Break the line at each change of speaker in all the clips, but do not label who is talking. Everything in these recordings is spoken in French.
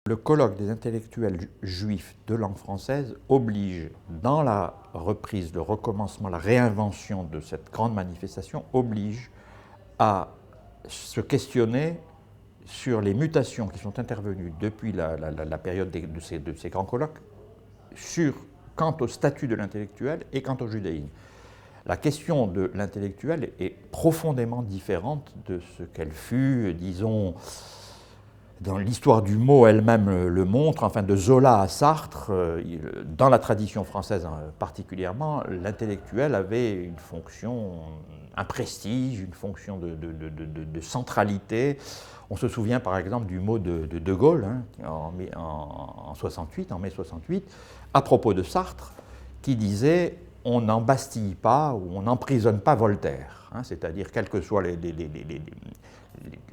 Le colloque des intellectuels juifs de langue française oblige, dans la reprise, le recommencement, la réinvention de cette grande manifestation, oblige à se questionner sur les mutations qui sont intervenues depuis la période de ces grands colloques, quant au statut de l'intellectuel et quant au judaïsme. La question de l'intellectuel est profondément différente de ce qu'elle fut, disons, dans l'histoire du mot elle-même le montre, enfin de Zola à Sartre, dans la tradition française particulièrement, l'intellectuel avait une fonction, un prestige, une fonction de centralité. On se souvient par exemple du mot de Gaulle en mai 68, à propos de Sartre, qui disait « on n'embastille pas ou on n'emprisonne pas Voltaire », c'est-à-dire quelles que soient les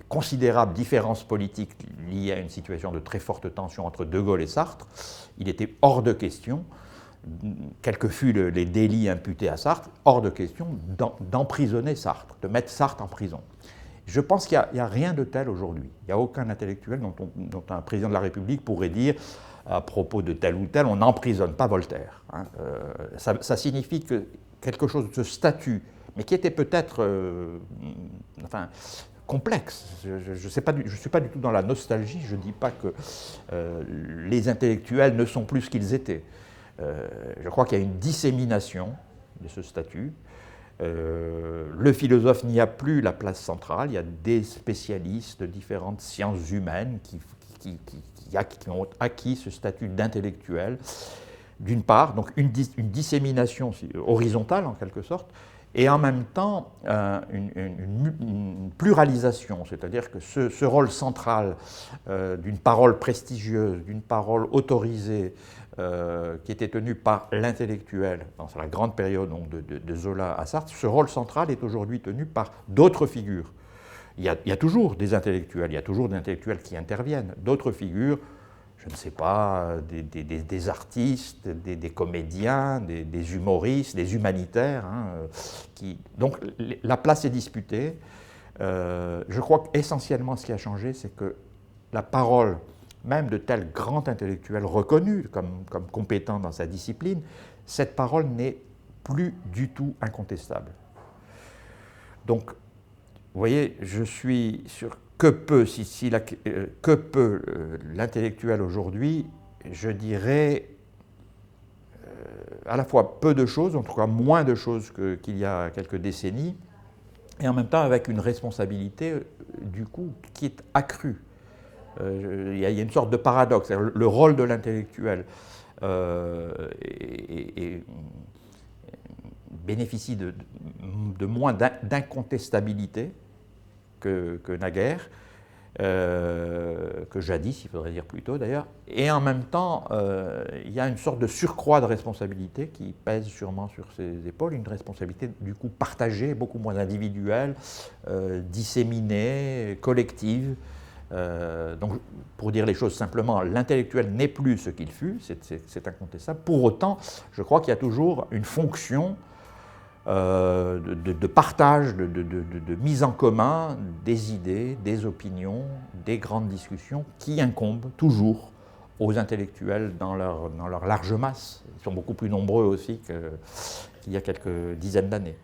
considérables différences politiques liées à une situation de très forte tension entre De Gaulle et Sartre, il était hors de question, quels que fussent les délits imputés à Sartre, hors de question d'emprisonner Sartre, de mettre Sartre en prison. Je pense qu'il n'y a rien de tel aujourd'hui. Il n'y a aucun intellectuel dont un président de la République pourrait dire à propos de tel ou tel, on n'emprisonne pas Voltaire. Ça signifie que quelque chose de ce statut, mais qui était peut-être complexe. Je ne suis pas du tout dans la nostalgie, je ne dis pas que les intellectuels ne sont plus ce qu'ils étaient. Je crois qu'il y a une dissémination de ce statut. Le philosophe n'y a plus la place centrale, il y a des spécialistes de différentes sciences humaines qui ont acquis ce statut d'intellectuel, d'une part, donc une dissémination horizontale en quelque sorte, et en même temps une pluralisation, c'est-à-dire que ce rôle central d'une parole prestigieuse, d'une parole autorisée, qui était tenu par l'intellectuel dans la grande période donc, de Zola à Sartre, ce rôle central est aujourd'hui tenu par d'autres figures. Il y a toujours des intellectuels, il y a toujours des intellectuels qui interviennent, d'autres figures, je ne sais pas, des artistes, des comédiens, des humoristes, des humanitaires. Donc la place est disputée. Je crois qu'essentiellement ce qui a changé, c'est que la parole, même de tel grand intellectuel reconnu comme compétent dans sa discipline, cette parole n'est plus du tout incontestable. Donc, vous voyez, je suis sur que peut l'intellectuel aujourd'hui, je dirais à la fois peu de choses, en tout cas moins de choses qu'il y a quelques décennies, et en même temps avec une responsabilité du coup qui est accrue. Il y a une sorte de paradoxe, le rôle de l'intellectuel bénéficie de moins d'incontestabilité que naguère, que jadis, il faudrait dire plutôt d'ailleurs, et en même temps, il y a une sorte de surcroît de responsabilité qui pèse sûrement sur ses épaules, une responsabilité du coup partagée, beaucoup moins individuelle, disséminée, collective. Donc, pour dire les choses simplement, l'intellectuel n'est plus ce qu'il fut, c'est incontestable. Pour autant, je crois qu'il y a toujours une fonction de partage, de mise en commun des idées, des opinions, des grandes discussions qui incombent toujours aux intellectuels dans leur large masse. Ils sont beaucoup plus nombreux aussi qu'il y a quelques dizaines d'années.